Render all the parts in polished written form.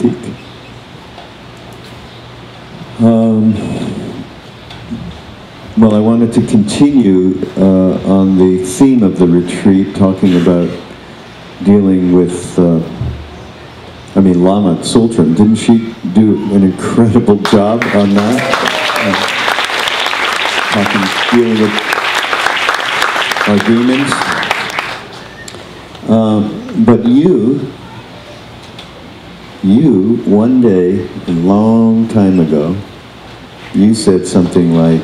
speak. Well, I wanted to continue on the theme of the retreat, talking about dealing with, Lama Tsultrim. Didn't she do an incredible job on that? Dealing with our demons. But you, one day, a long time ago, you said something like,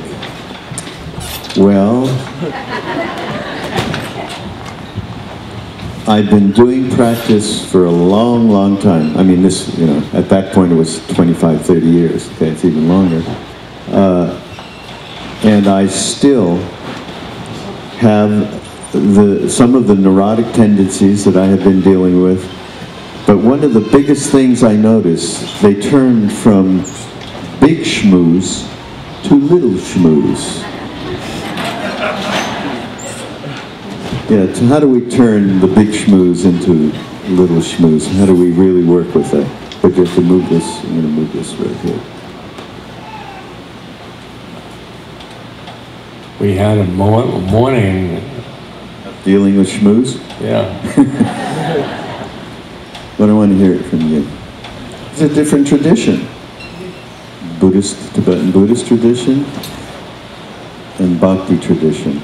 well, I've been doing practice for a long, long time. I mean, this, at that point it was 25, 30 years. Okay, it's even longer. And I still have some of the neurotic tendencies that I have been dealing with. But one of the biggest things I noticed, they turned from big schmooze to little schmooze. Yeah, so how do we turn the big schmooze into little schmooze? How do we really work with that? But you have to move this, I'm going to move this right here. We had a morning. Dealing with schmooze? Yeah. But I want to hear it from you. It's a different tradition. Tibetan Buddhist tradition and Bhakti tradition.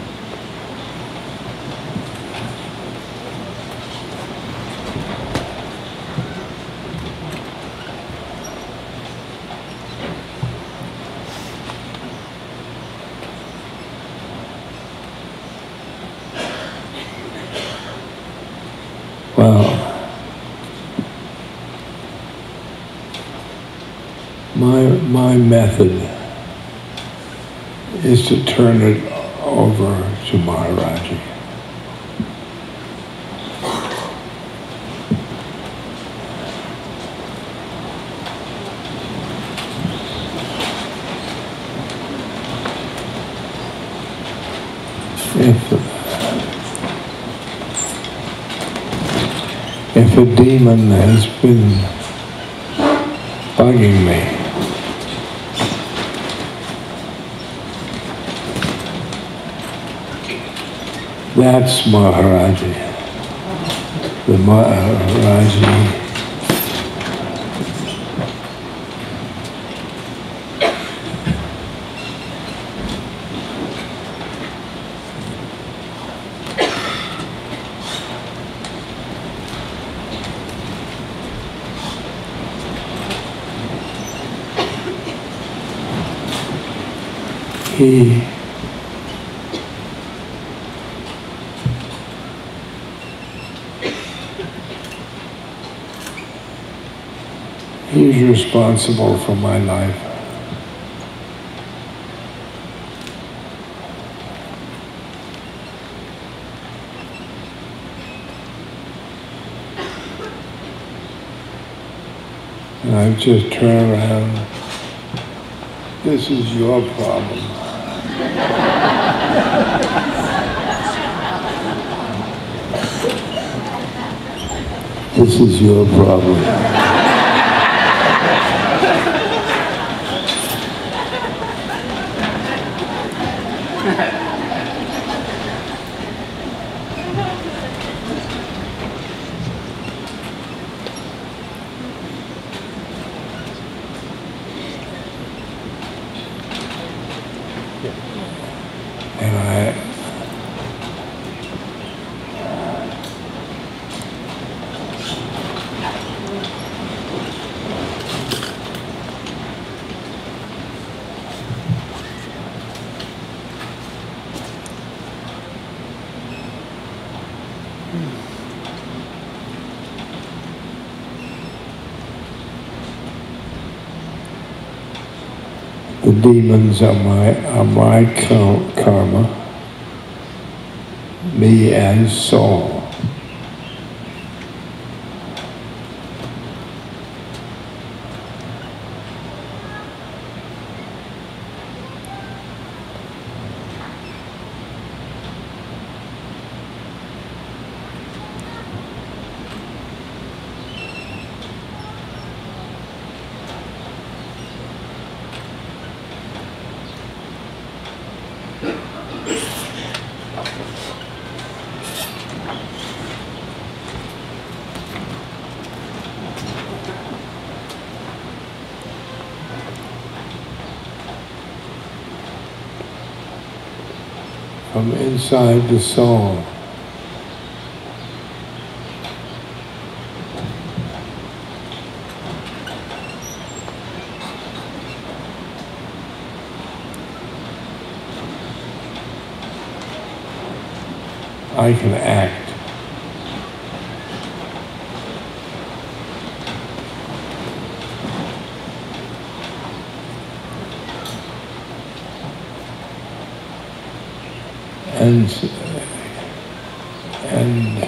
Well, my method is to turn it over to Maharaji. If a demon has been bugging me, that's Maharaji. The Maharaji he's responsible for my life. And I just turn around. This is your problem. This is your problem. The demons are my karma, me as soul. from inside the soul. I can act. And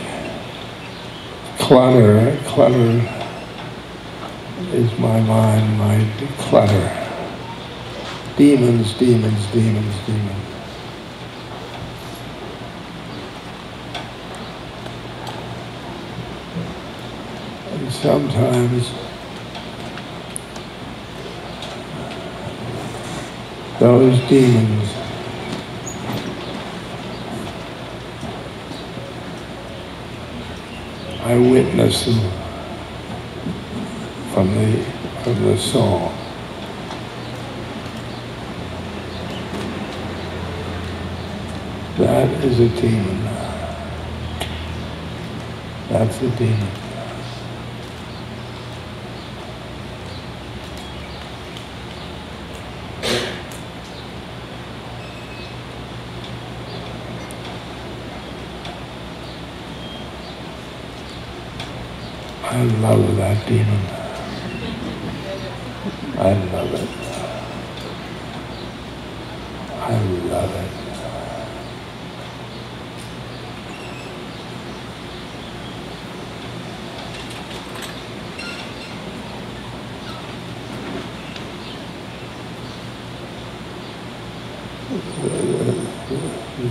clutter is my mind, my clutter. Demons. And sometimes those demons I witness them from the soul. That is a demon. That's a demon. I love that demon. I love it. I love it.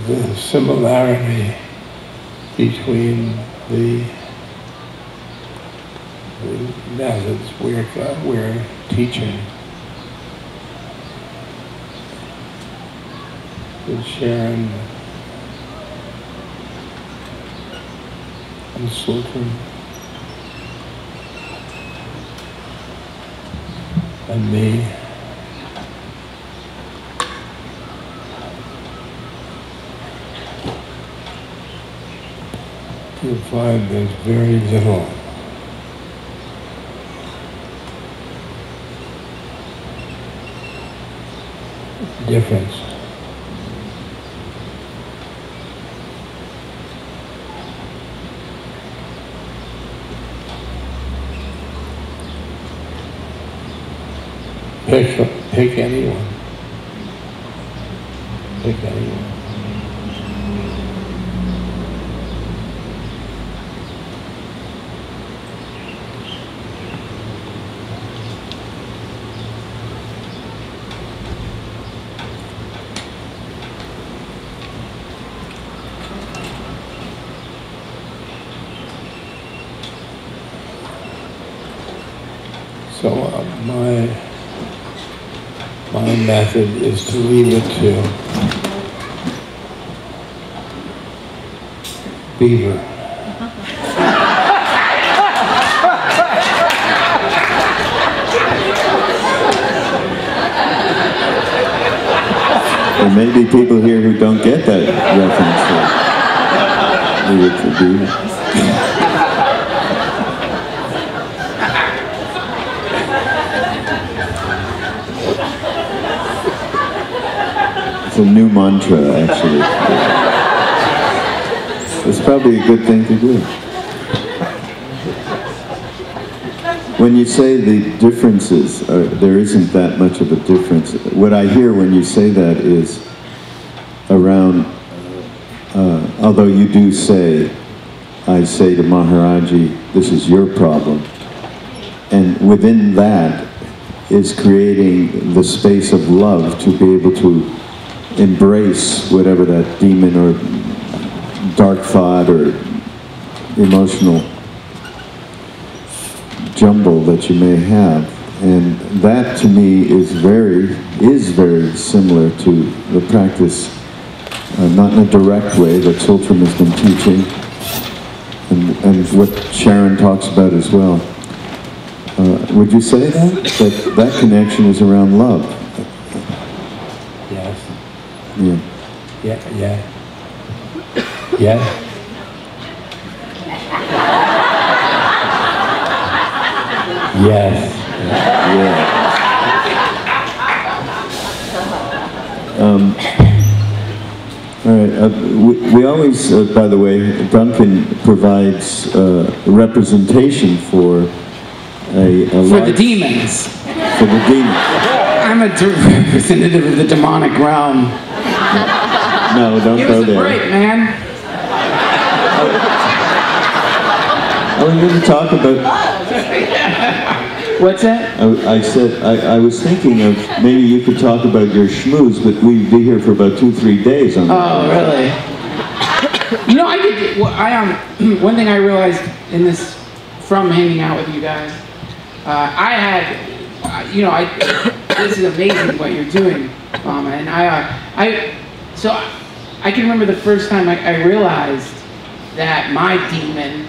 The similarity between the methods we're teaching with Sharon and Sultan and me. You'll find there's very little difference. Pick anyone. Pick anyone. So my method is to leave it to Beaver. There may be people here who don't get that reference. Leave it to Beaver. It's a new mantra, actually. It's probably a good thing to do. When you say the differences, there isn't that much of a difference. What I hear when you say that is around, although you do say, I say to Maharaji, this is your problem. And within that is creating the space of love to be able to embrace whatever that demon or dark thought or emotional jumble that you may have. And that to me is very similar to the practice, not in a direct way, that Sultram has been teaching, and what Sharon talks about as well. Would you say that that connection is around love? Yes. Yeah. Yeah. Yes. Yes. Yeah. All right. We always, by the way, Duncan provides representation for a for the demons. For the demons. I'm a representative of the demonic realm. No, don't Give go us a there. break, man. I was going to talk about. What's that? I said I was thinking of maybe you could talk about your schmooze, but we'd be here for about 2-3 days on that. Oh, really? You know, I did. Well, one thing I realized in this from hanging out with you guys, I had, you know, this is amazing what you're doing, Mama, and so I can remember the first time I realized that my demon,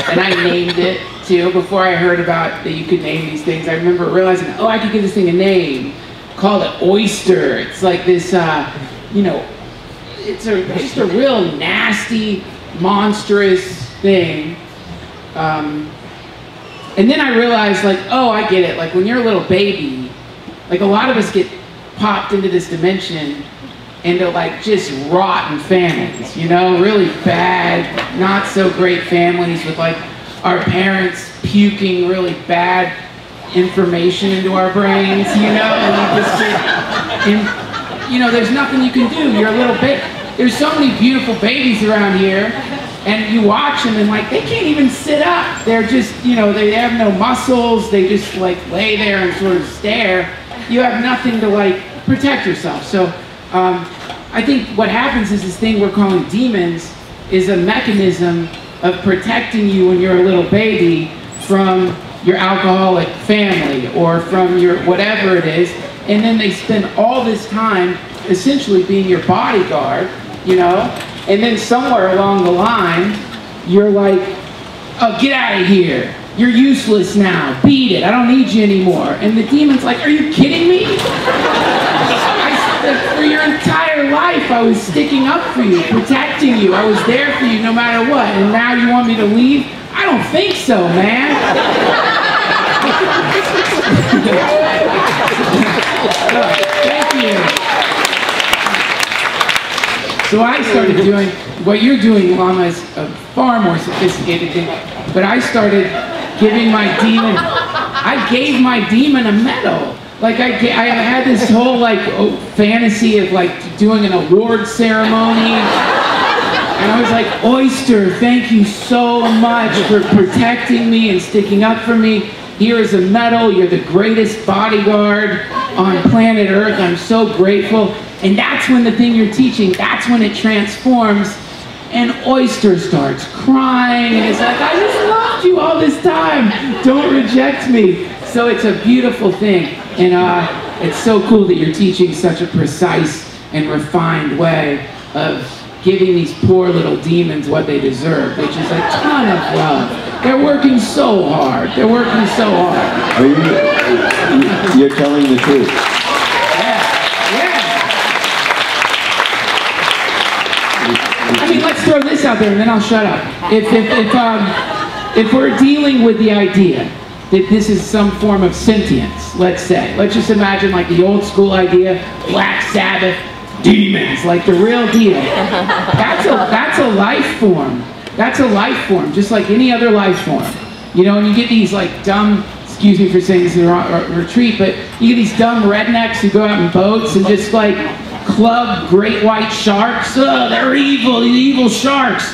and I named it too, before I heard about that you could name these things. I remember realizing, oh, I could give this thing a name, call it Oyster. It's like this, you know, it's just a real nasty, monstrous thing. And then I realized, like, oh, I get it. Like, when you're a little baby, like, a lot of us get popped into this dimension into, like, just rotten families, you know? Really bad, not so great families with, like, our parents puking really bad information into our brains, you know? And you know, there's nothing you can do. You're a little bit. There's so many beautiful babies around here, and you watch them, and, like, they can't even sit up. They're just, you know, they have no muscles. They just, like, lay there and sort of stare. You have nothing to, like, protect yourself. So I think what happens is this thing we're calling demons is a mechanism of protecting you when you're a little baby from your alcoholic family or from your whatever it is, and then they spend all this time essentially being your bodyguard, you know, and then somewhere along the line you're like, oh, get out of here, you're useless now, beat it, I don't need you anymore. And the demon's like, are you kidding me? For your entire life I was sticking up for you, protecting you, I was there for you no matter what, and now you want me to leave? I don't think so, man. Thank you. So I started doing, what you're doing, Mama, is a far more sophisticated thing, but I started giving my demon, I gave my demon a medal. Like, I had this whole, like, fantasy of, like, doing an award ceremony. And I was like, Oyster, thank you so much for protecting me and sticking up for me. Here is a medal. You're the greatest bodyguard on planet Earth. I'm so grateful. And that's when the thing you're teaching, that's when it transforms. And Oyster starts crying. And it's like, I just loved you all this time. Don't reject me. So it's a beautiful thing. And it's so cool that you're teaching such a precise and refined way of giving these poor little demons what they deserve, which is a ton of love. They're working so hard. They're working so hard. You're telling the truth. Yeah. Yeah. I mean, let's throw this out there and then I'll shut up. If we're dealing with the idea that this is some form of sentience, let's say. Let's just imagine, like, the old school idea, Black Sabbath, demons, like the real deal. That's a life form. That's a life form, just like any other life form. You know, and you get these, like, dumb, excuse me for saying this in a retreat, but you get these dumb rednecks who go out in boats and just, like, club great white sharks. Oh, they're evil, these evil sharks.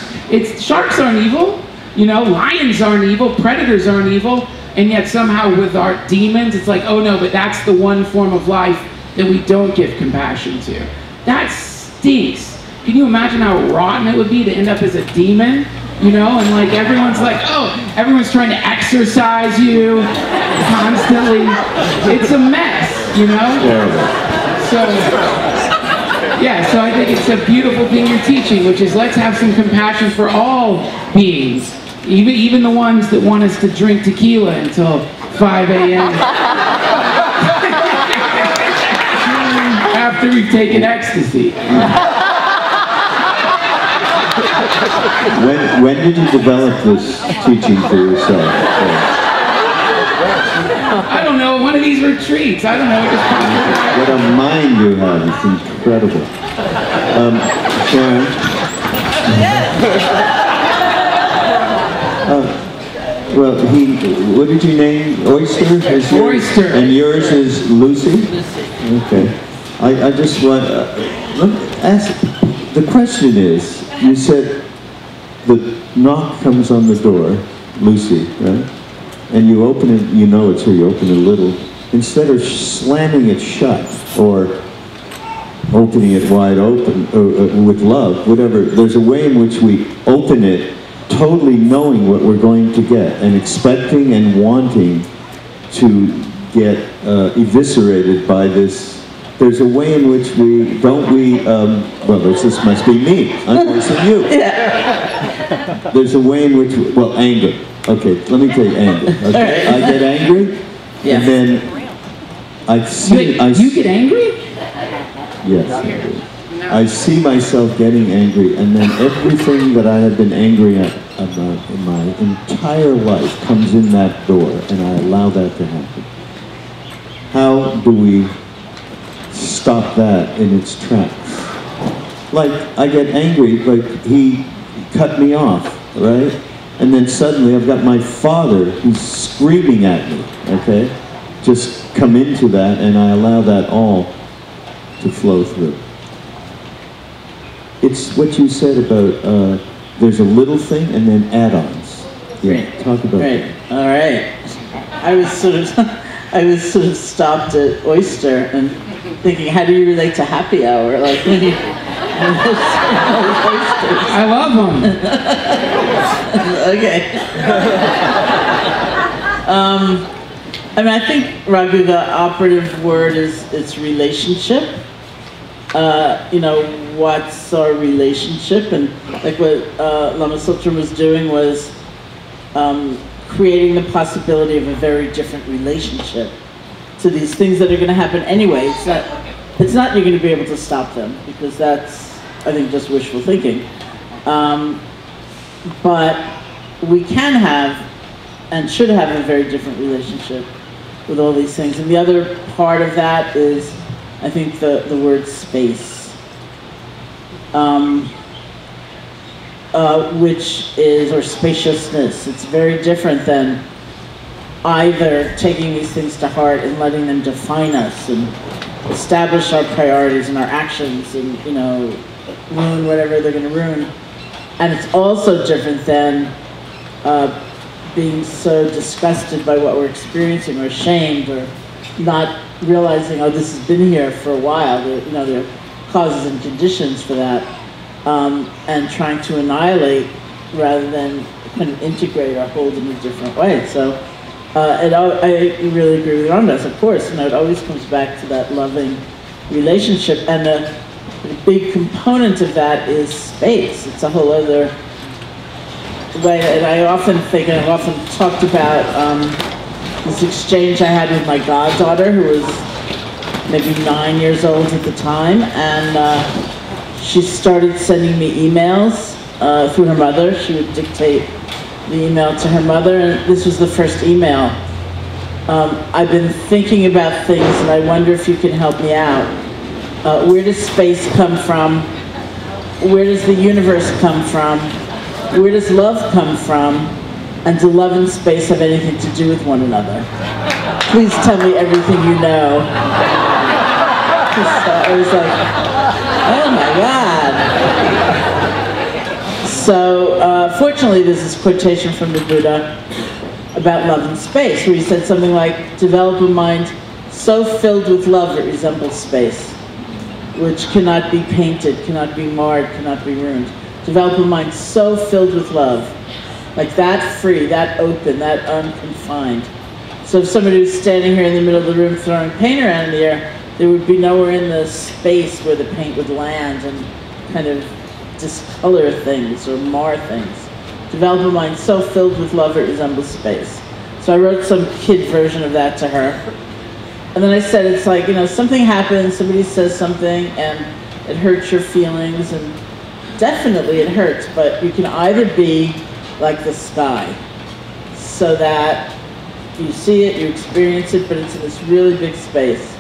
Sharks aren't evil. You know, lions aren't evil, predators aren't evil. And yet somehow with our demons, it's like, oh no, but that's the one form of life that we don't give compassion to. That stinks. Can you imagine how rotten it would be to end up as a demon? You know, and, like, everyone's like, oh, everyone's trying to exorcise you constantly. It's a mess, you know? So, yeah, so I think it's a beautiful thing you're teaching, which is let's have some compassion for all beings. Even the ones that want us to drink tequila until 5 a.m. after we've taken ecstasy. When did you develop this teaching for yourself? I don't know, one of these retreats. I don't know. What a mind you have. It's incredible. Sharon? Well, what did you name? Oyster? Oyster. And yours is Lucy? Okay. I just want let me ask, the question is, you said the knock comes on the door, Lucy, right? And you open it, you know it's her, you open it a little. Instead of slamming it shut or opening it wide open with love, whatever, there's a way in which we open it totally knowing what we're going to get and expecting and wanting to get eviscerated by this. There's a way in which well, this must be me, I'm voicing you. Yeah. There's a way in which, well, anger. Okay, let me tell you anger. Okay? I get angry, Yeah. and then You get angry? Yes, I do. I see myself getting angry, and then everything that I have been angry at about in my entire life comes in that door, and I allow that to happen. How do we stop that in its tracks? Like, I get angry, like he cut me off, right? And then suddenly I've got my father who's screaming at me, okay? Just come into that, and I allow that all to flow through. It's what you said about there's a little thing and then add-ons. Yeah, Right. talk about that. All right. I was sort of stopped at Oyster and thinking, how do you relate to happy hour? Like when you oysters. I love them. Okay. I mean, I think, Raghu, the operative word is it's relationship. You know, what's our relationship? And like what Lama Sutram was doing was creating the possibility of a very different relationship to these things that are going to happen anyway. It's not you're going to be able to stop them, because that's, I think, just wishful thinking. But we can have and should have a very different relationship with all these things. And the other part of that is, I think, the word space, which is, or spaciousness. It's very different than either taking these things to heart and letting them define us and establish our priorities and our actions and, you know, ruin whatever they're going to ruin. And it's also different than being so disgusted by what we're experiencing or ashamed or not realizing, oh, this has been here for a while. You know, there are causes and conditions for that, and trying to annihilate rather than kind of integrate or hold in a different way. So I really agree with Ramdas, of course. You know, it always comes back to that loving relationship, and a big component of that is space. It's a whole other way, and I often think, and I've often talked about this exchange I had with my goddaughter, who was maybe 9 years old at the time, and she started sending me emails through her mother. She would dictate the email to her mother, and this was the first email. I've been thinking about things, and I wonder if you can help me out. Where does space come from? Where does the universe come from? Where does love come from? And do love and space have anything to do with one another? Please tell me everything you know. I was like, oh my God. So fortunately, there's this quotation from the Buddha about love and space, where he said something like, develop a mind so filled with love it resembles space, which cannot be painted, cannot be marred, cannot be ruined. Develop a mind so filled with love, like that free, that open, that unconfined. So if somebody was standing here in the middle of the room throwing paint around in the air, there would be nowhere in the space where the paint would land and kind of discolor things or mar things. Develop a mind so filled with love it resembles space. So I wrote some kid version of that to her. And then I said, it's like, you know, something happens, somebody says something, and it hurts your feelings, and definitely it hurts, but you can either be like the sky, so that you see it, you experience it, but it's in this really big space,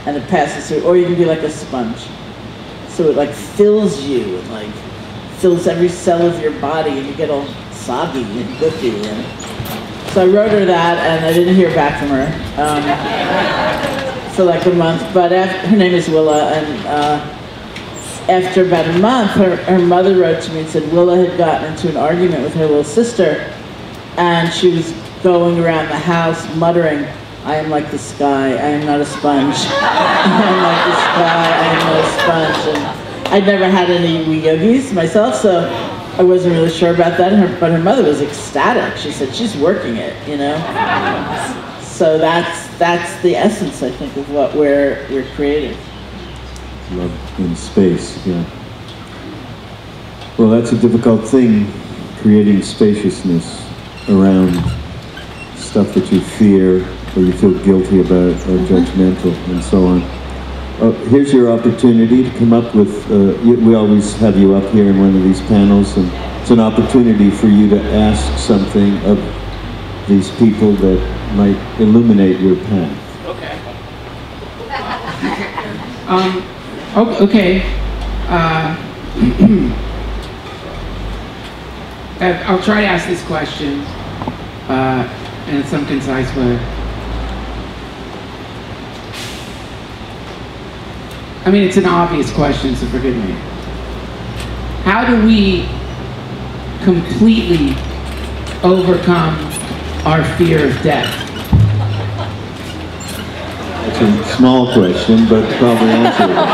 and it passes through, or you can be like a sponge. So it like fills you, and like fills every cell of your body, and you get all soggy and gooky. And so I wrote her that, and I didn't hear back from her for like a month, but her name is Willa, and after about a month, her mother wrote to me and said Willa had gotten into an argument with her little sister, and she was going around the house muttering, "I am like the sky, I am not a sponge. I am like the sky, I am not a sponge." And I'd never had any yogis myself, so I wasn't really sure about that, but her mother was ecstatic. She said, she's working it, you know? So that's the essence, I think, of what we're creating. Love in space, yeah. Well, that's a difficult thing, creating spaciousness around stuff that you fear or you feel guilty about or judgmental and so on. Here's your opportunity to come up with, we always have you up here in one of these panels, and it's an opportunity for you to ask something of these people that might illuminate your path. Okay. Okay. I'll try to ask this question in some concise way. I mean, it's an obvious question, so forgive me. How do we completely overcome our fear of death? It's a small question, but probably answerable.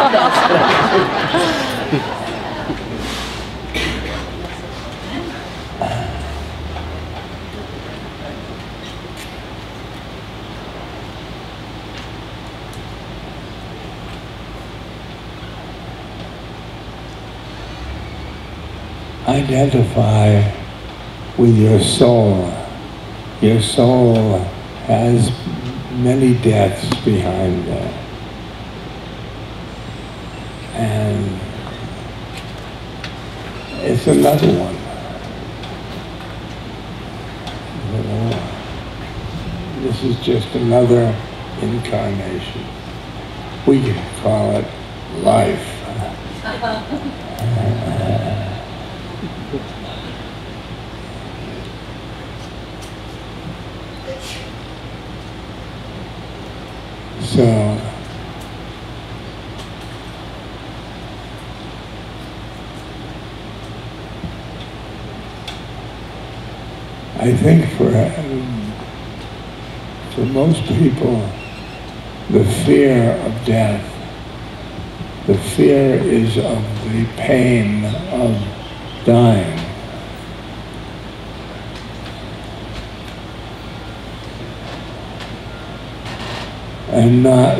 Identify with your soul. Your soul has many deaths behind it. And it's another one. This is just another incarnation. We can call it life. So, I think for most people, the fear of death, the fear is of the pain of dying. And not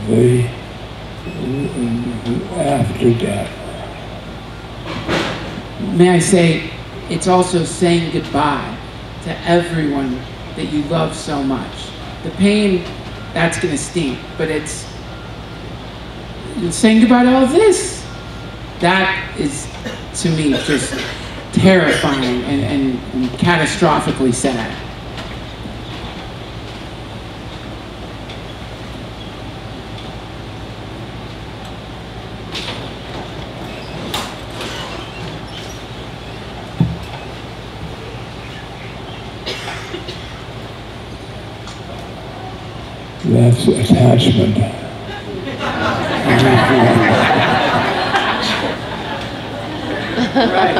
the after death. May I say, it's also saying goodbye to everyone that you love so much. The pain, that's gonna stink, but it's saying goodbye to all of this. That is, to me, just terrifying and catastrophically sad. That's attachment. Right.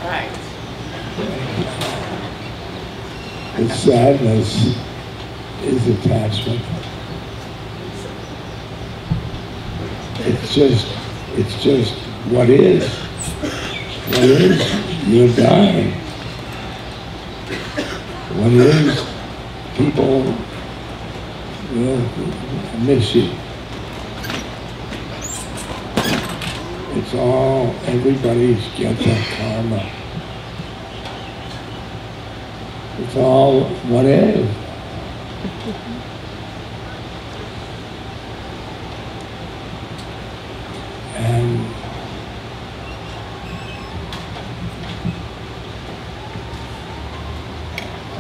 Right. The sadness is attachment. It's just what is. What is, you're dying. What is, people will miss you. It's all, everybody's gets that karma. It's all what is.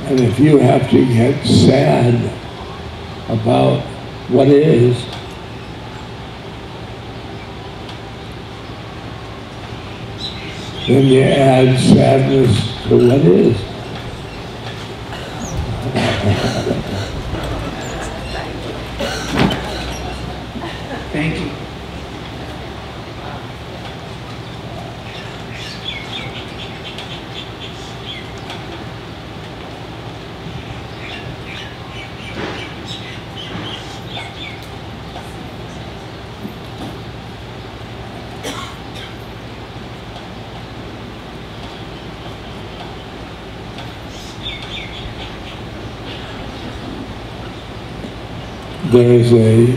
And if you have to get sad about what is, then you add sadness to what is. Thank you. There is a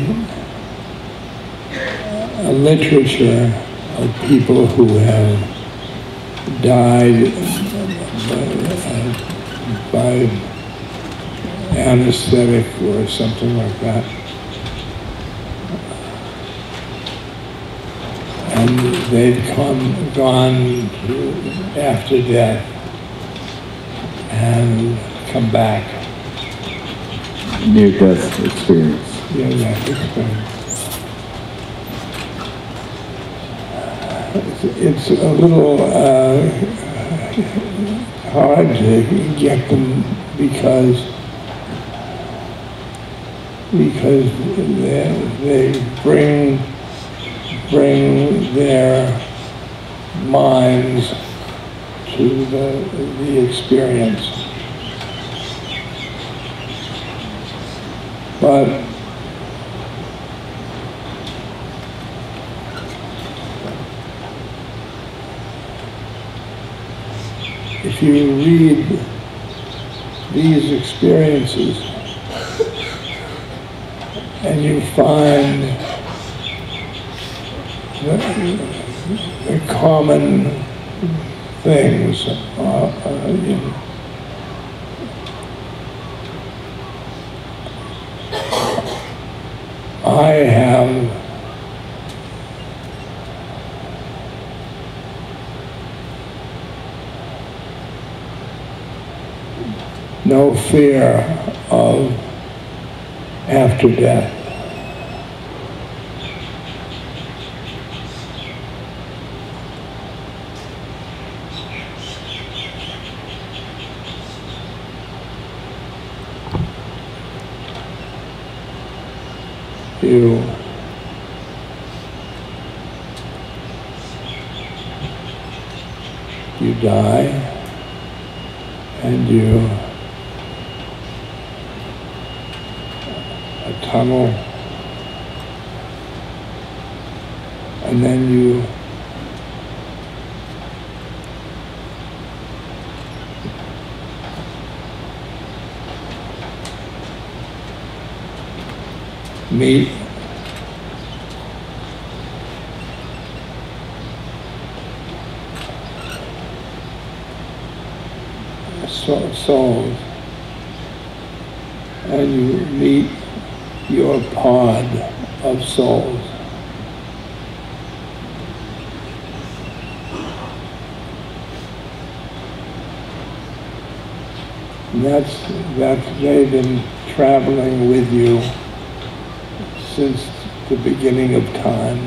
literature of people who have died by anesthetic or something like that. And they've gone after death and come back. Near-death experience. Near-death experience. It's a little hard to get them because they bring their minds to the experience. But if you read these experiences and you find the common things, I have no fear of after death. You die, and a tunnel, and then you meet souls, and you meet your pod of souls. And they've been traveling with you since the beginning of time.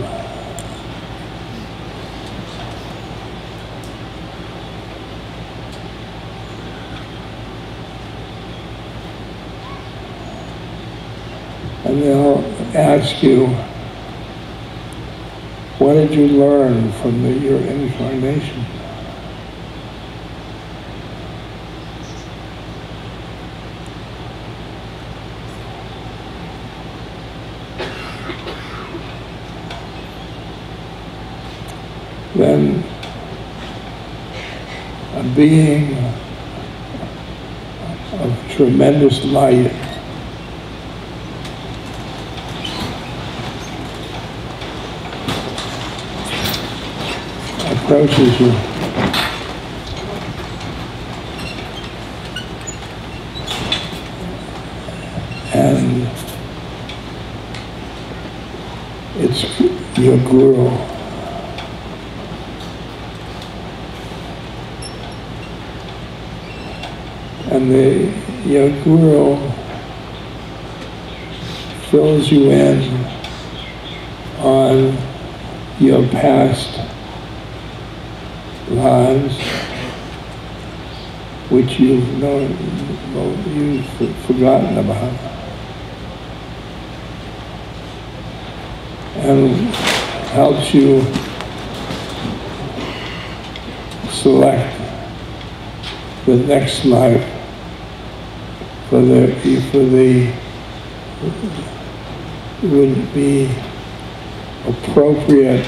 And they'll ask you, what did you learn from your incarnation? Then a being of tremendous light approaches you. And it's your guru. And your guru fills you in on your past lives, which you've forgotten about, and helps you select the next life would be appropriate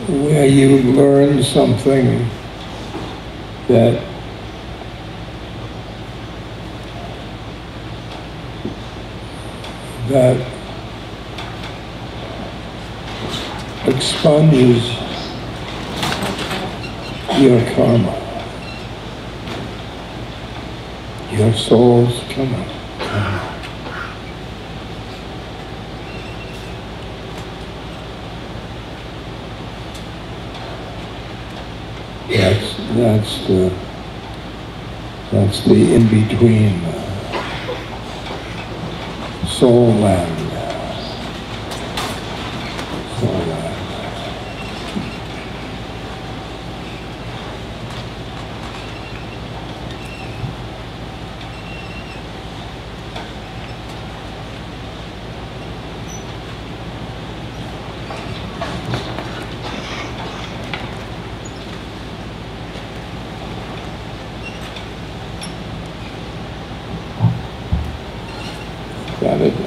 where you learn something that expunges your karma, your soul's karma. That's the in-between soul land. Soul land.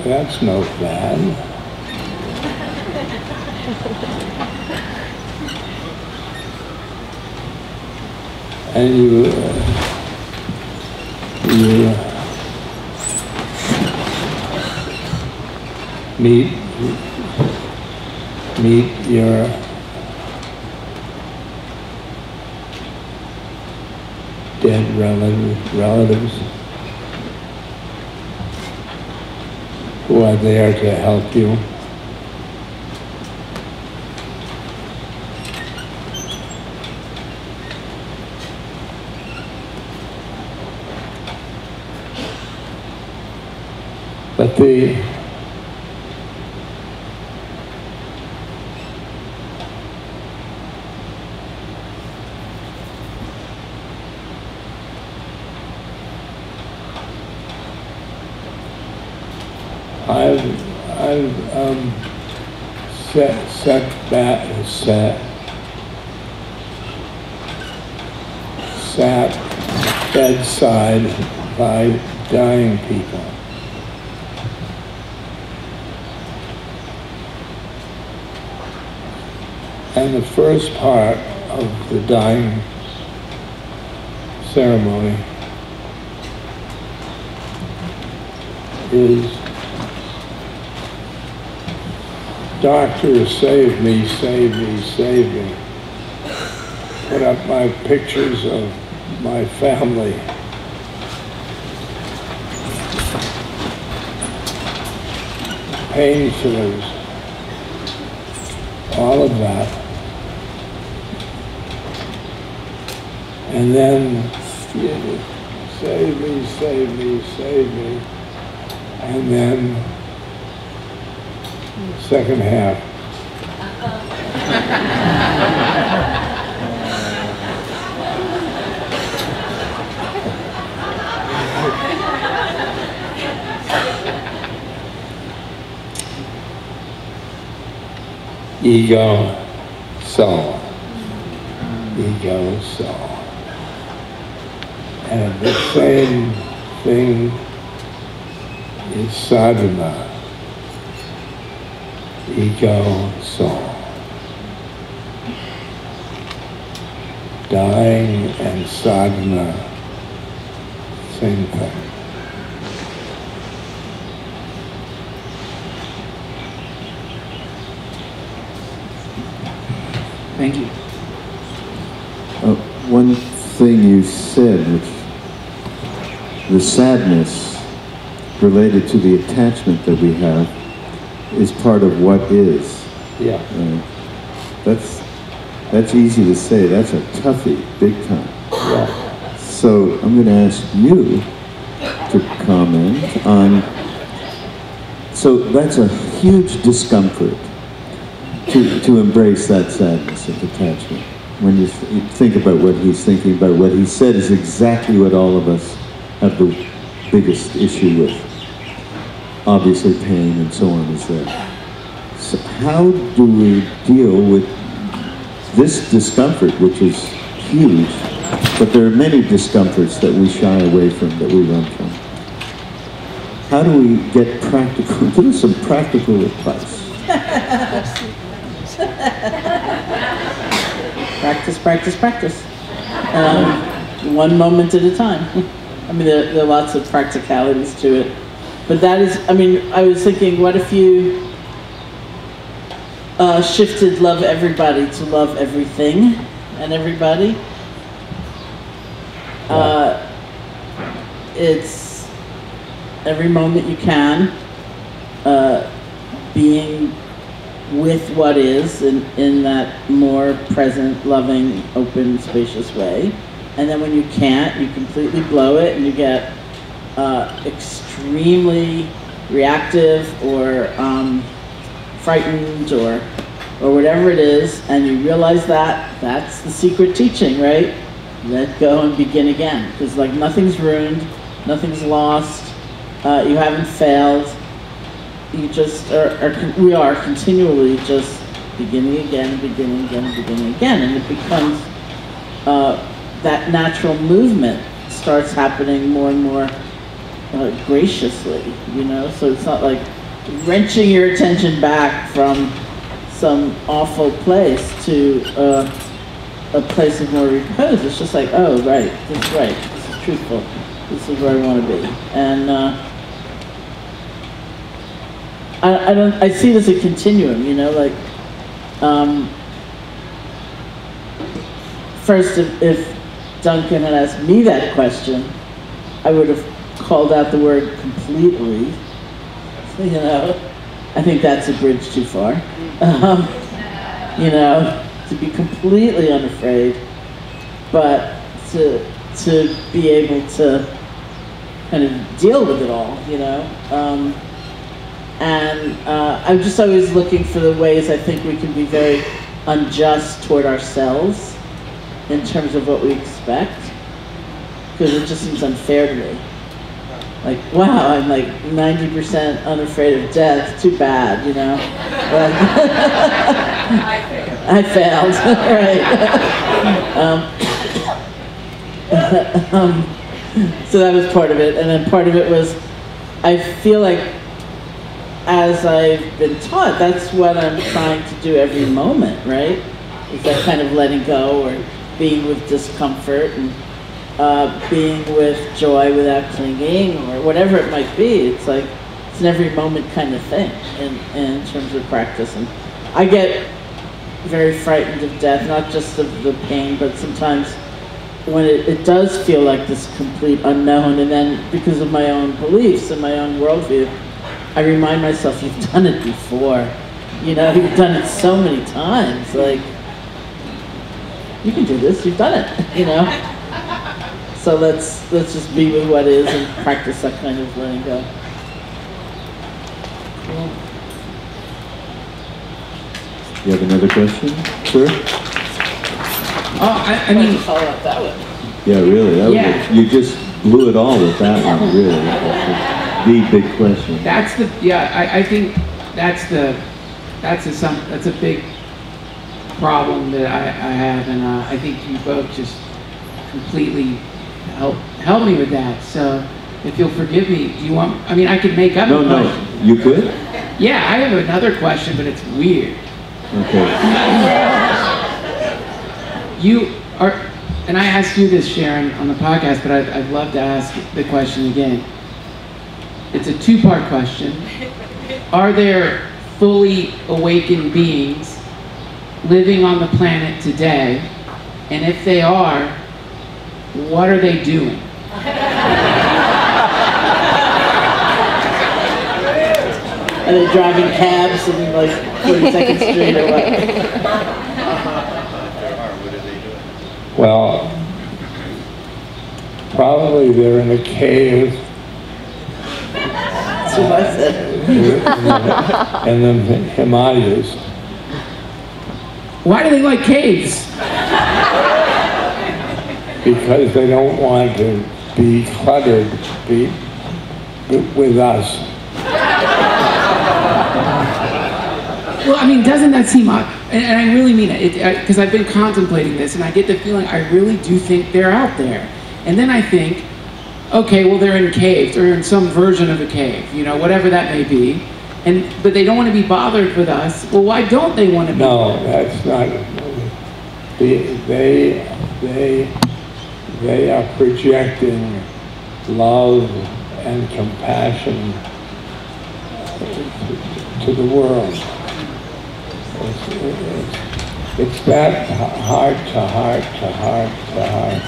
That's no bad. And you meet your dead relatives who are there to help you. But sat bedside by dying people. And the first part of the dying ceremony is, "Doctor, save me, save me, save me." Put up my pictures of my family. Painkillers, all of that. And then, save me, save me, save me. And then, second half. Ego, soul. Ego, soul. And the same thing is sadhana. Ego, soul. Dying and sadhana, same thing. Thank you. One thing you said, which the sadness related to the attachment that we have is part of what is. Yeah. That's That's easy to say. That's a toughie, big time. Yeah. So I'm going to ask you to comment on, so that's a huge discomfort to embrace that sadness of attachment. When you think about what he's thinking about, what he said is exactly what all of us have the biggest issue with. Obviously pain and so on is there. So how do we deal with this discomfort, which is huge, but there are many discomforts that we shy away from, that we run from? How do we get practical? Give us some practical advice. Practice, practice, practice. One moment at a time. I mean, there are lots of practicalities to it. But that is, I mean, I was thinking, what if you shifted love everybody to love everything and everybody? It's every moment you can, being with what is in that more present, loving, open, spacious way. And then when you can't, you completely blow it and you get extremely reactive or frightened or whatever it is, and you realize that's the secret teaching, right? Let go and begin again. Because like nothing's ruined, nothing's lost, you haven't failed. You just we are continually just beginning again, beginning again, beginning again, and it becomes that natural movement starts happening more and more graciously, you know. So it's not like wrenching your attention back from some awful place to a place of more repose. It's just like, oh, right, this is right, this is truthful, this is where I want to be, and. I see it as a continuum, you know, like, first if Duncan had asked me that question, I would have called out the word completely, you know. I think that's a bridge too far, you know, to be completely unafraid, but to be able to kind of deal with it all, you know. And I'm just always looking for the ways I think we can be very unjust toward ourselves in terms of what we expect, because it just seems unfair to me. Like, wow, I'm like 90% unafraid of death, too bad, you know. I failed, right. So that was part of it, and then part of it was, I feel like, as I've been taught, that's what I'm trying to do every moment, right? Is that kind of letting go, or being with discomfort, and being with joy without clinging, or whatever it might be. It's like, it's an every moment kind of thing in terms of practice. And I get very frightened of death, not just of the pain, but sometimes when it does feel like this complete unknown, and then because of my own beliefs and my own worldview, I remind myself, you've done it before. You know, you've done it so many times. Like, you can do this, you've done it, you know? So let's just be with what is and practice that kind of letting go. Cool. You have another question, sir? Oh, I mean, follow up that one. Yeah, really. Yeah. You just blew it all with that one, really. The big question. That's the, yeah, I think that's a big problem that I have, and I think you both just completely help me with that. So if you'll forgive me, do you want, I mean, I could make up a question. No, you could? Yeah, I have another question, but it's weird. Okay. You are, and I asked you this, Sharon, on the podcast, but I'd love to ask the question again. It's a two-part question. Are there fully awakened beings living on the planet today? And if they are, what are they doing? Are they driving cabs in like 42nd Street or what? Well, probably they're in a cave. That's what I said. In the Himalayas. Why do they like caves? Because they don't want to be cluttered with us. Well, I mean, doesn't that seem odd? And I really mean it, because I've been contemplating this, and I get the feeling I really do think they're out there. And then I think, okay, well, they're in caves, or in some version of a cave, you know, whatever that may be. But they don't want to be bothered with us. Well, why don't they want to be bothered? No, that's not. They are projecting love and compassion to the world. It's that heart to heart to heart to heart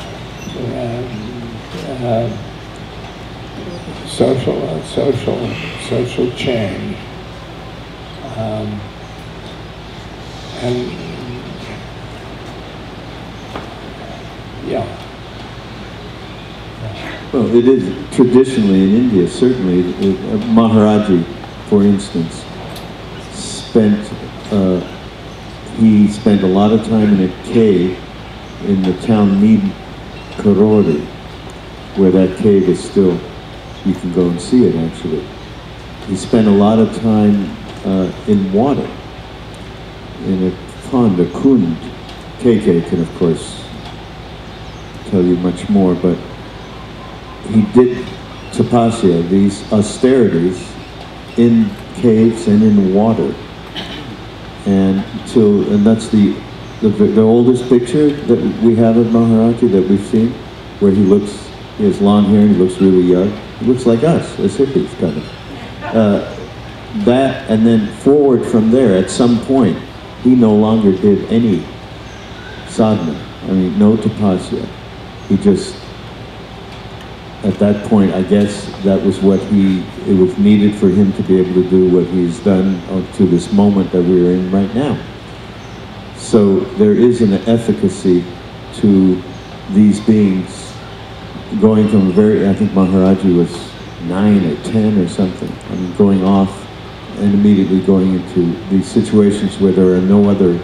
social change, and yeah. Well, it is traditionally in India, certainly. Maharaji, for instance, he spent a lot of time in a cave in the town Neem Karori, where that cave is still, you can go and see it actually. He spent a lot of time in water, in a pond, a kund. KK can, of course, tell you much more, but he did tapasya, these austerities, in caves and in water. And that's the oldest picture that we have of Maharaji that we've seen, where he has long hair and he looks really young. He looks like us, as hippies, kind of. That, and then forward from there, at some point, he no longer did any sadhana. I mean, no tapasya. He just, at that point, I guess that was it was needed for him to be able to do what he's done to this moment that we're in right now. So there is an efficacy to these beings going from I think Maharaji was 9 or 10 or something, I mean, going off and immediately going into these situations where there are no other,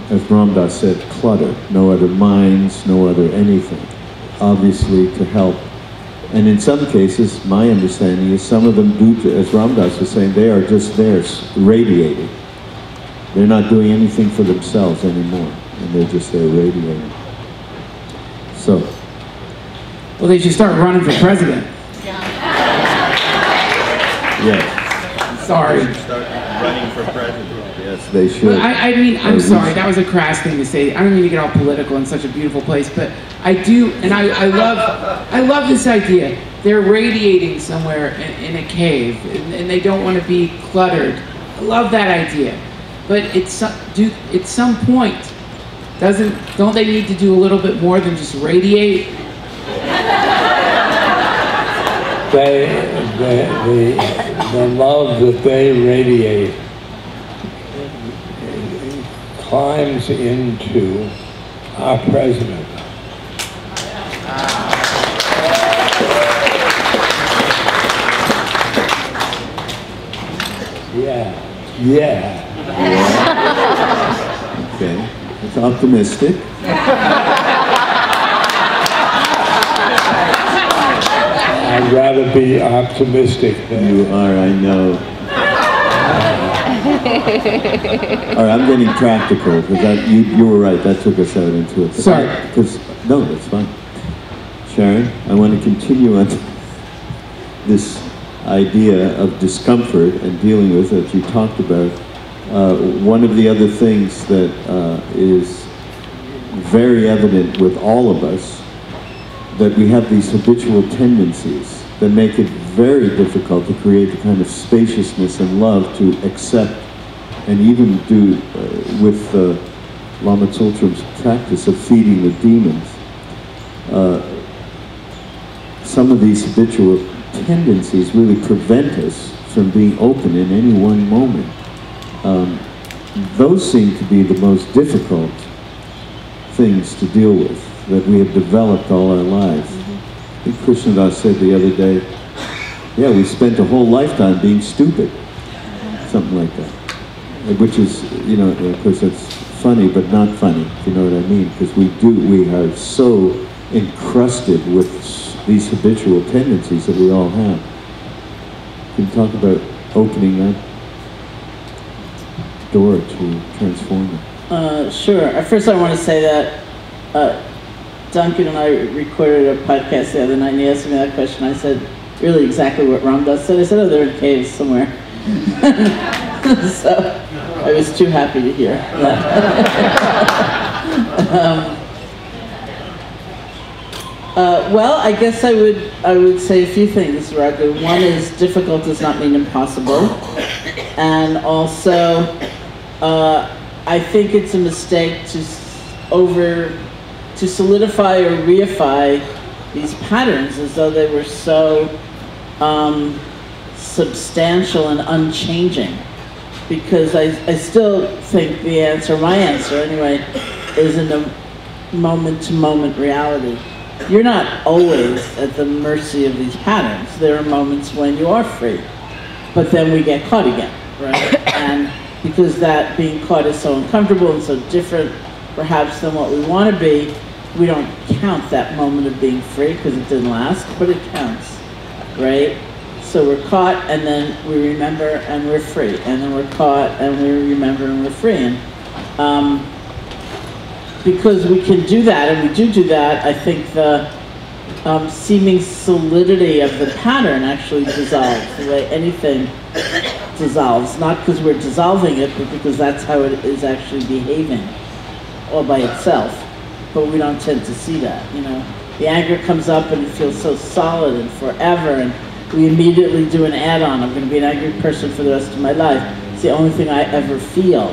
as Ramdas said, clutter, no other minds, no other anything, obviously to help. And in some cases, my understanding is some of them do, as Ramdas was saying, they are just there radiating. They're not doing anything for themselves anymore, and they're just there radiating. So. Well, they should start running for president. Yes. Sorry. They should start running for president. Yes, they should. Well, I mean, I'm sorry, that was a crass thing to say. I don't mean to get all political in such a beautiful place, but I do, and I love this idea. They're radiating somewhere in a cave, and they don't want to be cluttered. I love that idea. But at some point, don't they need to do a little bit more than just radiate? The love that they radiate climbs into our president. Yeah. Okay, it's optimistic. I'd rather be optimistic than you are, I know. All right, I'm getting practical because you were right. That took us out into it. Sorry. No, that's fine. Sharon, I want to continue on this idea of discomfort and dealing with it you talked about. One of the other things that is very evident with all of us, that we have these habitual tendencies that make it very difficult to create the kind of spaciousness and love to accept and even do with Lama Tsultrim's practice of feeding the demons. Some of these habitual tendencies really prevent us from being open in any one moment. Those seem to be the most difficult things to deal with that we have developed all our lives. I think Krishnadas said the other day, yeah, we spent a whole lifetime being stupid. Something like that. Which is, you know, of course that's funny, but not funny, if you know what I mean, because we are so encrusted with these habitual tendencies that we all have. Can you talk about opening that door to transform it? Sure. First I want to say that Duncan and I recorded a podcast the other night, and he asked me that question. I said really exactly what Ramdas said. I said, oh, they're in caves somewhere. So I was too happy to hear that. Well, I guess I would say a few things, Raghu. One is difficult does not mean impossible, and also I think it's a mistake to solidify or reify these patterns as though they were so substantial and unchanging. Because I still think the answer, my answer anyway, is in a moment-to-moment reality. You're not always at the mercy of these patterns. There are moments when you are free, but then we get caught again, right? And because that being caught is so uncomfortable and so different perhaps than what we want to be, we don't count that moment of being free because it didn't last, but it counts, right? So we're caught, and then we remember, and we're free. And then we're caught, and we remember, and we're free. And because we can do that, and we do that, I think the seeming solidity of the pattern actually dissolves, the way anything dissolves. Not because we're dissolving it, but because that's how it is actually behaving all by itself. But we don't tend to see that, you know. The anger comes up, and it feels so solid and forever, and we immediately do an add-on. I'm going to be an angry person for the rest of my life. It's the only thing I ever feel.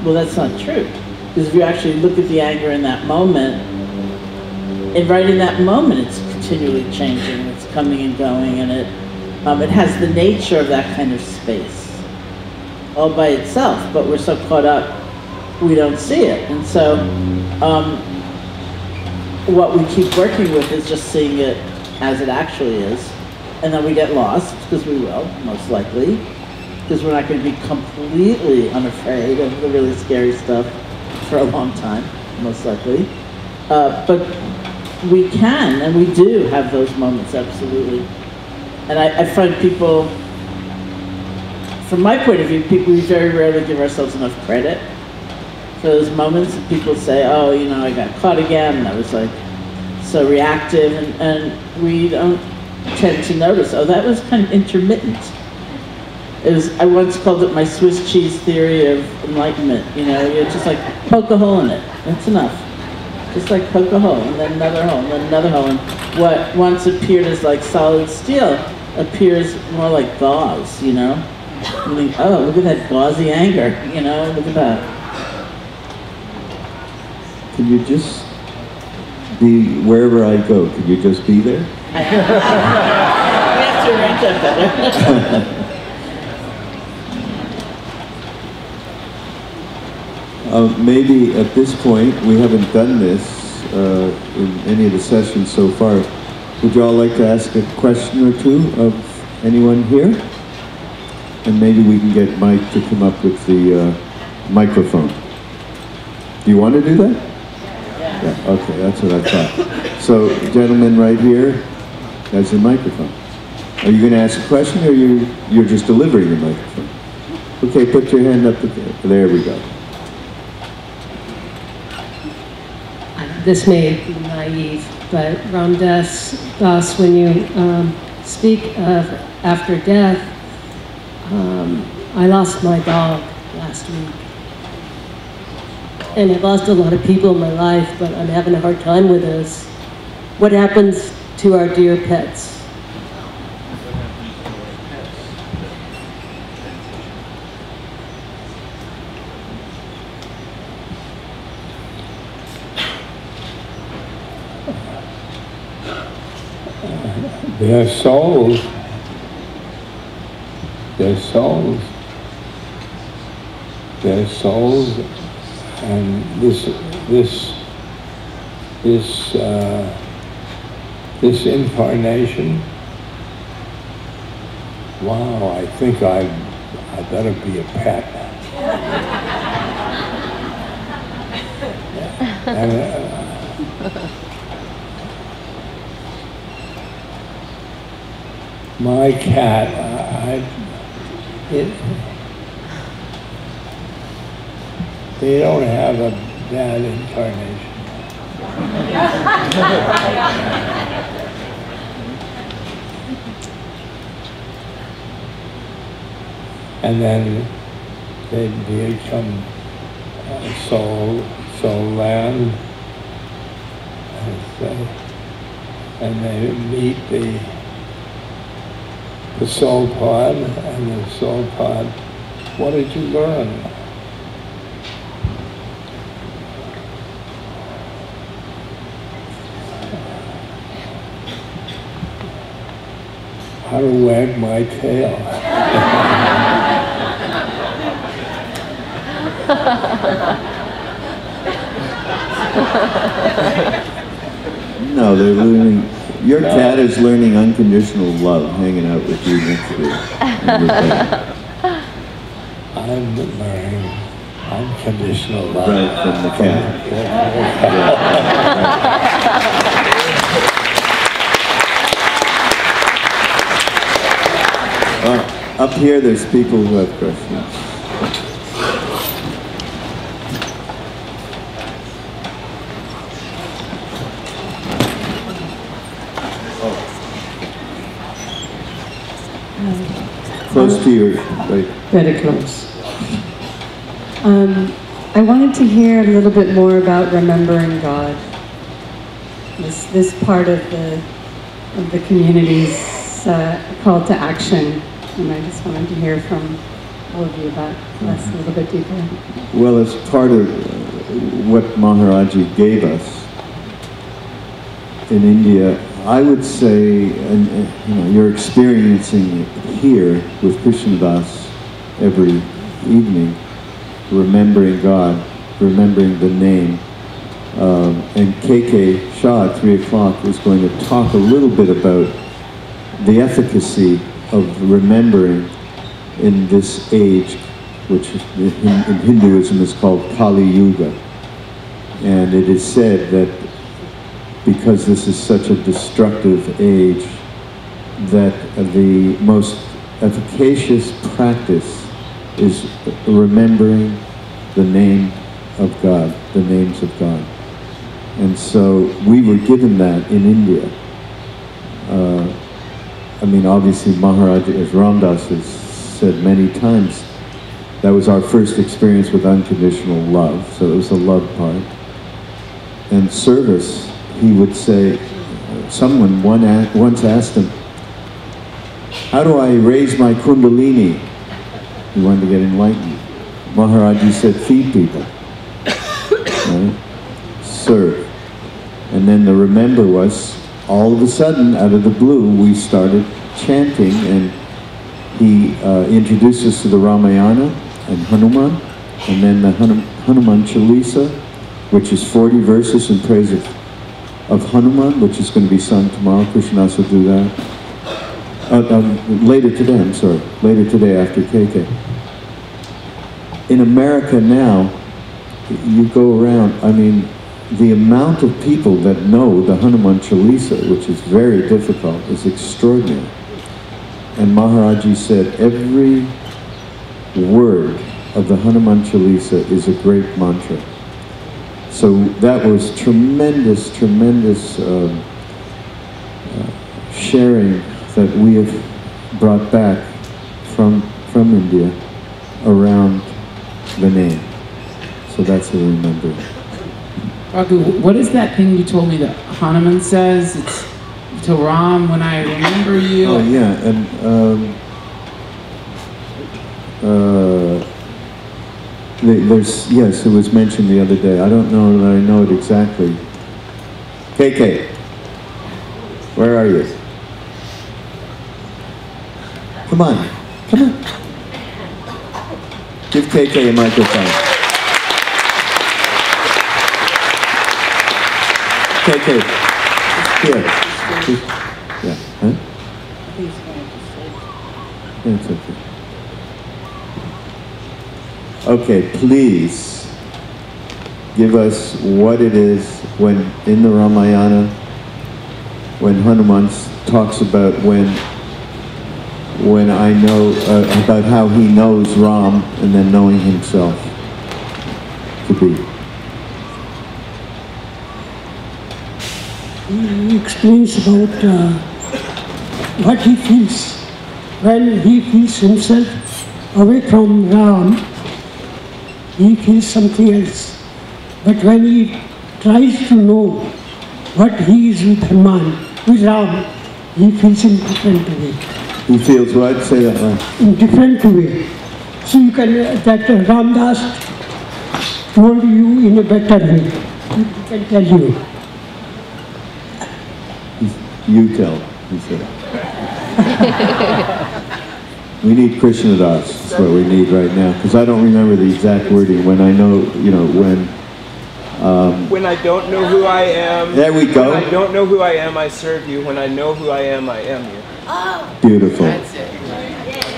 Well, that's not true. Because if you actually look at the anger in that moment, and right in that moment, it's continually changing. It's coming and going, and it has the nature of that kind of space all by itself. But we're so caught up, we don't see it. And so what we keep working with is just seeing it as it actually is. And then we get lost, because we will, most likely, because we're not going to be completely unafraid of the really scary stuff for a long time, most likely. But we can, and we do have those moments, absolutely. And I find people, from my point of view, we very rarely give ourselves enough credit for those moments. People say, oh, you know, I got caught again, and I was like so reactive, and we don't tend to notice, oh, that was kind of intermittent. I once called it my Swiss cheese theory of enlightenment. You know, you just like poke a hole in it. That's enough. Just like poke a hole, and then another hole, and then another hole. And what once appeared as like solid steel appears more like gauze, you know? You think, oh, look at that gauzy anger, you know, look at that. Can you just be wherever I go? Can you just be there? We have to arrange that better. Maybe at this point, we haven't done this in any of the sessions so far. Would you all like to ask a question or two of anyone here? And maybe we can get Mike to come up with the microphone. Do you want to do that? Yeah, okay, that's what I thought. So, gentleman right here has the microphone. Are you going to ask a question, or you're just delivering the microphone? Okay, put your hand up. There we go. This may be naive, but Ramdas, when you speak of after death, I lost my dog last week. And I've lost a lot of people in my life, but I'm having a hard time with this. What happens to our dear pets? Their souls, and this this incarnation. Wow, I think I better be a pet. And, my cat, they don't have a bad incarnation. And then they become soul land, and they meet the soul pod, and the soul pod, what did you learn? How to wag my tail. No, they're learning. Your cat is learning unconditional love, hanging out with you next to you. I'm learning unconditional love. Right, from the cat. Up here, there's people who have questions. Close to your, right. Very close. I wanted to hear a little bit more about remembering God. This part of the community's call to action, and I just wanted to hear from all of you about this a little bit deeper. Well, it's part of what Maharaji gave us in India. I would say, and you know, you're experiencing it here with Krishnadas every evening, remembering God, remembering the name. And KK Shah at 3 o'clock is going to talk a little bit about the efficacy of remembering in this age, which in Hinduism is called Kali Yuga. And it is said that because this is such a destructive age, that the most efficacious practice is remembering the name of God, the names of God. And so we were given that in India. I mean, obviously Maharaj, as Ramdas has said many times, that was our first experience with unconditional love, so it was the love part. And service, he would say, someone once asked him, how do I raise my kundalini? He wanted to get enlightened. Maharaji said, feed people. Right? Serve. And then the remember was, all of a sudden, out of the blue, we started chanting, and he introduced us to the Ramayana and Hanuman, and then the Hanuman Chalisa, which is 40 verses in praise of Hanuman, which is going to be sung tomorrow. Krishnadas will do that. Later today, I'm sorry. Later today after KK. In America now, you go around, I mean, the amount of people that know the Hanuman Chalisa, which is very difficult, is extraordinary. And Maharaji said every word of the Hanuman Chalisa is a great mantra. So that was tremendous, tremendous sharing that we have brought back from India around the name. So that's what we remember. Raghu, what is that thing you told me that Hanuman says? It's to Ram, when I remember you. Oh yeah, and there's, yes, it was mentioned the other day. I don't know that I know it exactly. KK, where are you? Come on, come on. Give KK a microphone. KK. Here. Yeah. Huh? It's okay. Okay, please give us what it is when in the Ramayana, when Hanuman talks about when I know about how he knows Ram and then knowing himself to be. He explains about what he feels when he feels himself away from Ram. He feels something else. But when he tries to know what he is with Hanuman, with Ram, he feels in different way. He feels what? Say that right. In different way. So you can, that Ramdas told you in a better way. He can tell you. You tell, he said. We need Krishna Das, that's what we need right now. Because I don't remember the exact wording. When I know, you know, when I don't know who I am. There we go. When I don't know who I am, I serve you. When I know who I am you. Beautiful.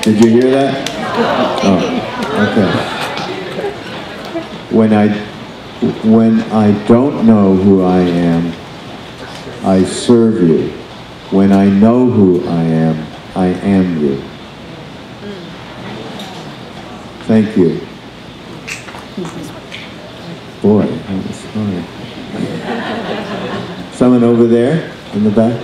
Did you hear that? Oh, okay. When I don't know who I am, I serve you. When I know who I am you. Thank you. Boy, that was fun. Someone over there in the back?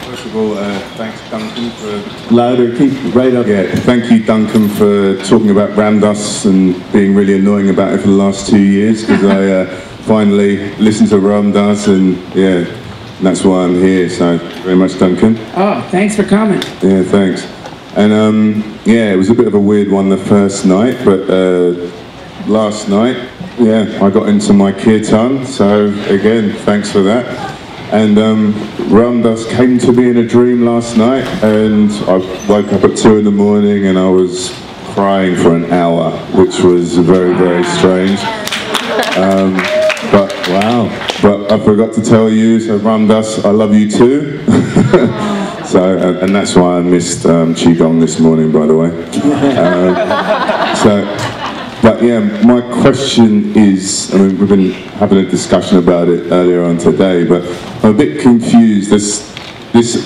First of all, thanks Duncan for... Louder, keep right up. Yeah, thank you Duncan for talking about Ramdas and being really annoying about it for the last 2 years, because I finally listened to Ramdas and yeah, that's why I'm here, so very much Duncan. Oh, thanks for coming. Yeah, thanks. And yeah, it was a bit of a weird one the first night, but last night, yeah, I got into my kirtan, so again, thanks for that. And Ramdas came to me in a dream last night, and I woke up at 2 in the morning and I was crying for an hour, which was very, very strange. But wow! But I forgot to tell you, so Ramdas, I love you too. So, and that's why I missed Qigong this morning, by the way. But yeah, my question is, I mean, we've been having a discussion about it earlier on today, but I'm a bit confused. This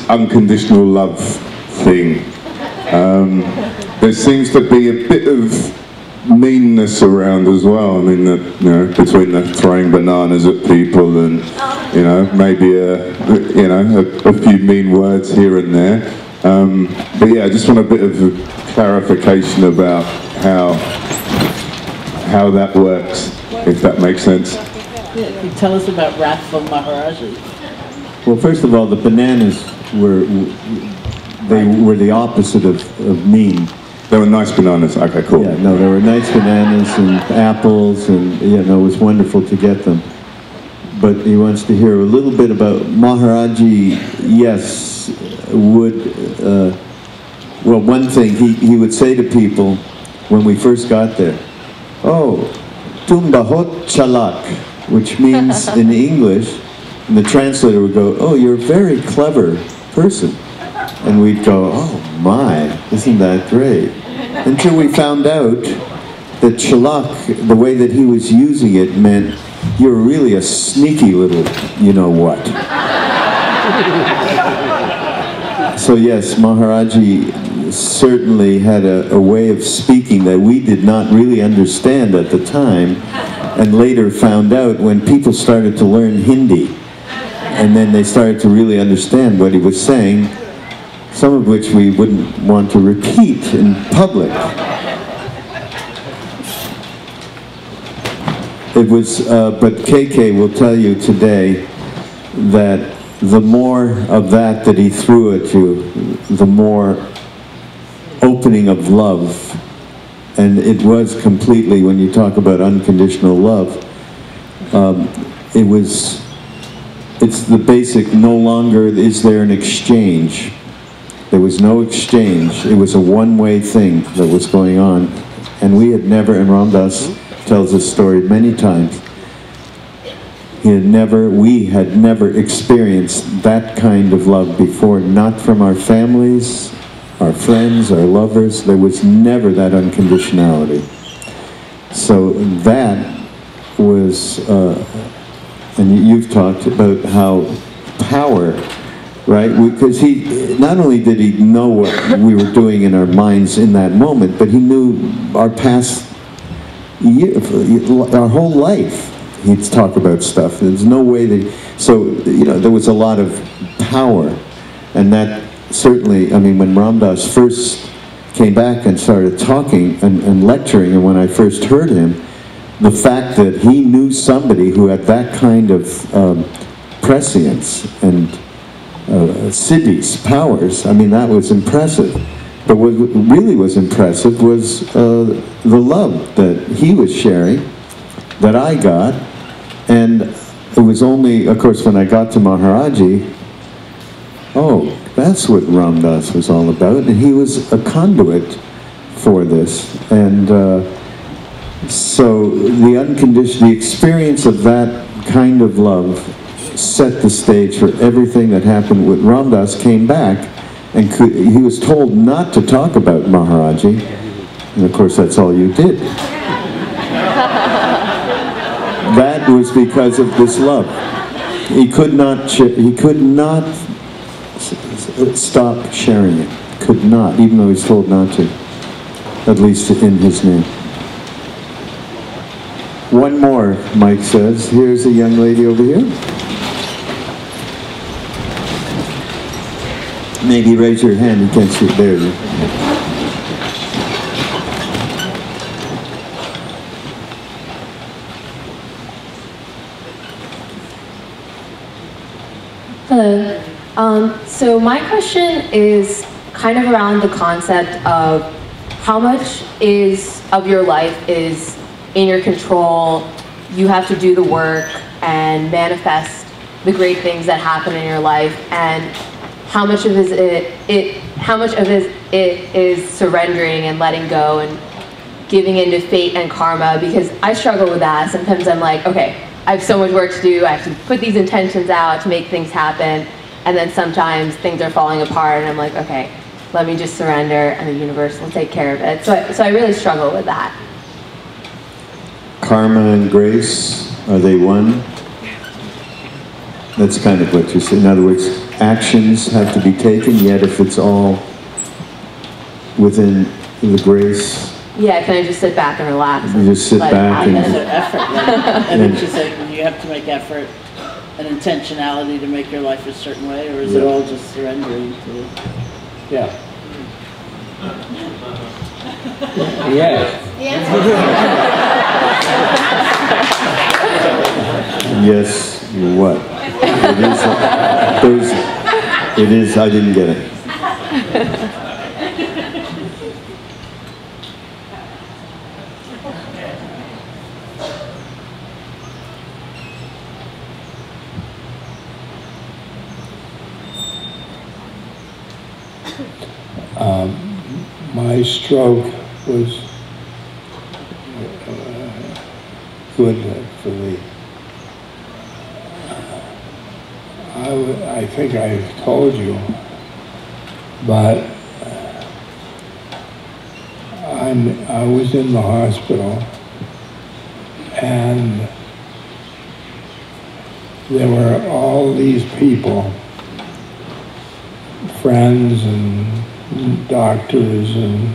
unconditional love thing. There seems to be a bit of meanness around as well. I mean, you know, between the throwing bananas at people and, you know, maybe a few mean words here and there. But yeah, I just want a bit of a clarification about how that works, if that makes sense. Yeah, can you tell us about wrathful Maharaji? Well, first of all, the bananas were the opposite of mean. They were nice bananas. Okay, cool. Yeah, no, there were nice bananas and apples, and you know, it was wonderful to get them. But he wants to hear a little bit about Maharaji. Yes, would well, one thing he would say to people when we first got there, "Oh, tum bahut chalak," which means in English, and the translator would go, "Oh, you're a very clever person." And we'd go, "Oh my, isn't that great?" Until we found out that chalak, the way that he was using it, meant you're really a sneaky little you-know-what. So yes, Maharaji certainly had a way of speaking that we did not really understand at the time, and later found out when people started to learn Hindi, and then they started to really understand what he was saying, some of which we wouldn't want to repeat in public. It was, but KK will tell you today that the more of that he threw at you, the more opening of love. And it was completely, when you talk about unconditional love, it's the basic, no longer is there an exchange. There was no exchange. It was a one-way thing that was going on And we had never, and Ram Dass tells this story many times, we had never experienced that kind of love before, not from our families, our friends, our lovers. There was never that unconditionality. So that was, and you've talked about how power, right? Because he, not only did he know what we were doing in our minds in that moment, but he knew our past year, our whole life. He'd talk about stuff. There's no way that, so, you know, there was a lot of power. And that certainly, I mean, when Ram Dass first came back and started talking and lecturing, and when I first heard him, the fact that he knew somebody who had that kind of prescience and siddhis, powers, I mean, that was impressive. But what really was impressive was the love that he was sharing, that I got. And it was only, of course, when I got to Maharaji, oh, that's what Ram Dass was all about. And he was a conduit for this. And so the experience of that kind of love set the stage for everything that happened. When Ram Dass came back, and he was told not to talk about Maharaji, and of course that's all you did. That was because of this love. He could not stop sharing it. Could not, even though he's told not to. At least in his name. One more, Mike says. Here's a young lady over here. Maybe raise your hand. You can't see it there. Hello. So my question is kind of around the concept of how much of your life is in your control. You have to do the work and manifest the great things that happen in your life, and how much of it is surrendering and letting go and giving into fate and karma. Because I struggle with that. Sometimes I'm like, okay, I have so much work to do, I have to put these intentions out to make things happen, and then sometimes things are falling apart and I'm like, okay, let me just surrender and the universe will take care of it. So I really struggle with that. Karma and grace, are they one? That's kind of what you say. In other words, actions have to be taken, yet if it's all within the grace. Yeah, can I just sit back and relax? You just sit back and effort. I mean, she said you have to make effort and intentionality to make your life a certain way, or is it all just surrendering to? Yeah. Yes. Yes, what? It is, I didn't get it. My stroke was good for the. I think I told you, but I was in the hospital, and there were all these people, friends and doctors and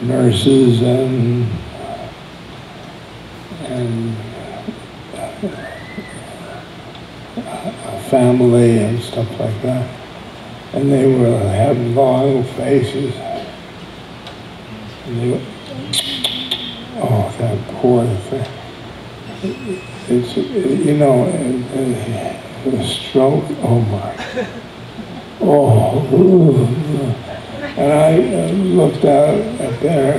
nurses and family and stuff like that, and they were having long faces, and they were, oh, that poor thing. It's, you know, a stroke, oh my. Oh, and I looked out at their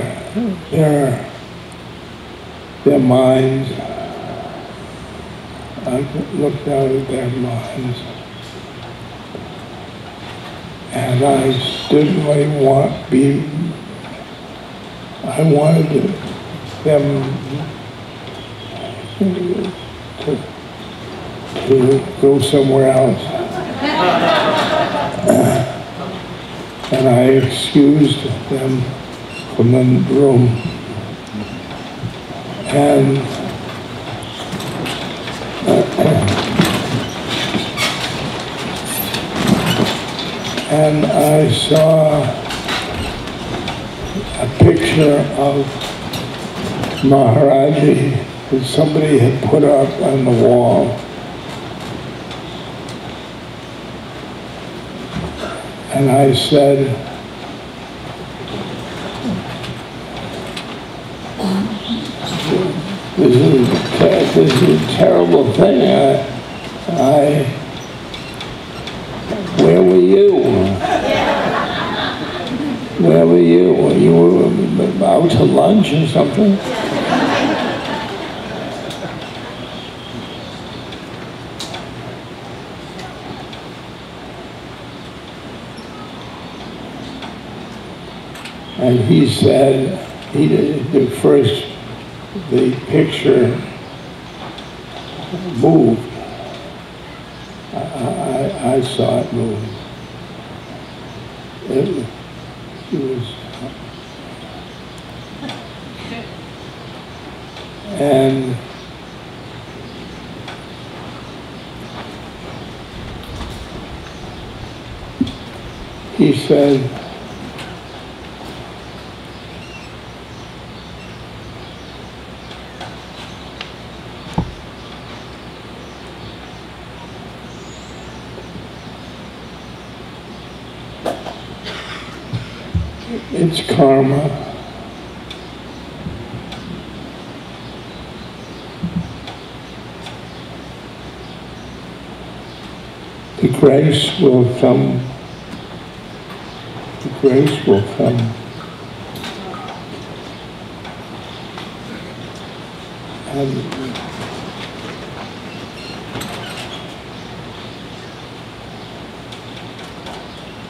minds. I looked out at their minds, and I didn't really I wanted them to go somewhere else. And I excused them from the room. And I saw a picture of Maharaji that somebody had put up on the wall. And I said, this is a terrible thing. Where were you? Where were you? You were out to lunch or something? And he said, he did the picture moved. I saw it move. It was, and he said, it's karma. The grace will come. The grace will come. And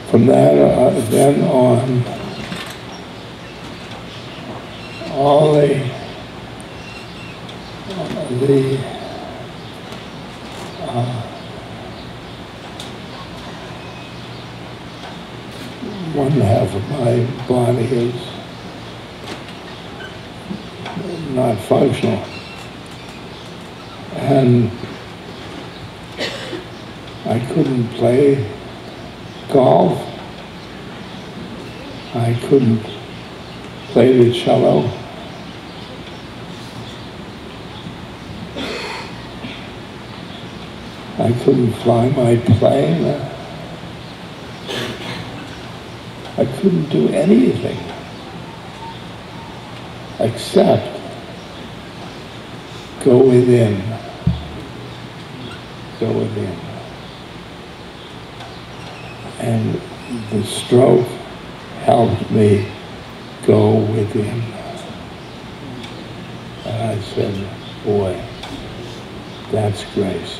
from that then on, all the one half of my body is not functional. And I couldn't play golf. I couldn't play the cello. I couldn't fly my plane. I couldn't do anything except go within. Go within. And the stroke helped me go within. And I said, boy, that's grace.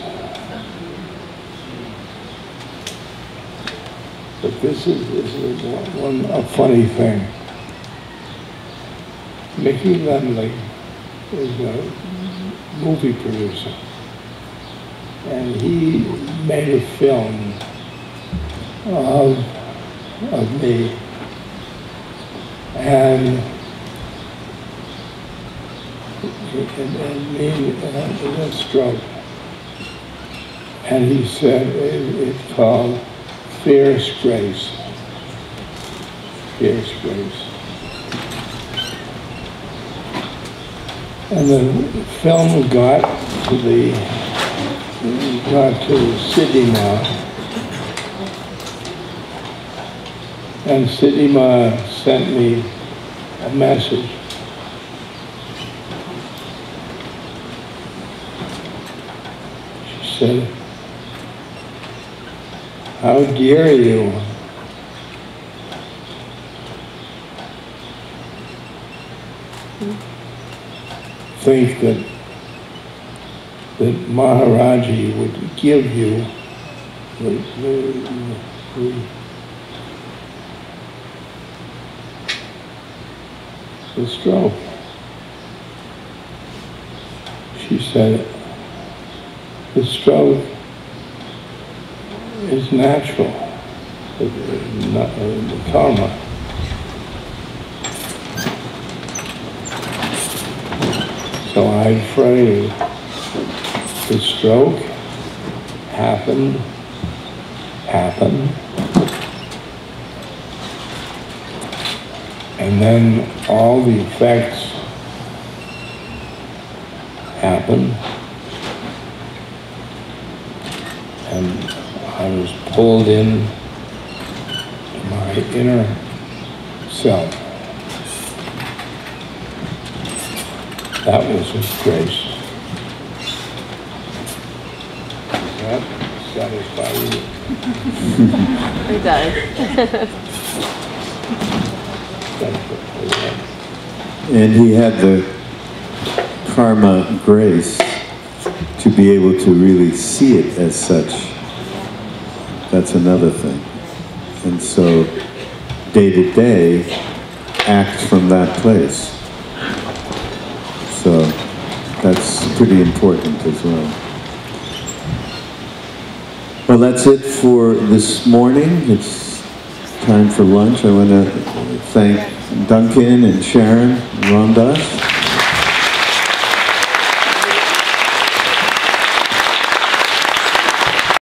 But this is a funny thing. Mickey Lemley is a movie producer, and he made a film of me, and me in a stroke. And he said it's called Fierce Grace. Fierce Grace. And the film got to cinema, and cinema sent me a message. She said, how dare you think that Maharaji would give you the stroke. She said, the stroke is natural, the karma. So I phrased, the stroke happened, and then all the effects happened, and I was pulled in to my inner self. That was His grace. Does that satisfy you? It does. And he had the karma grace to be able to really see it as such. That's another thing. And so, day to day, act from that place. So, that's pretty important as well. Well, that's it for this morning. It's time for lunch. I want to thank Duncan and Sharon and Ramdas.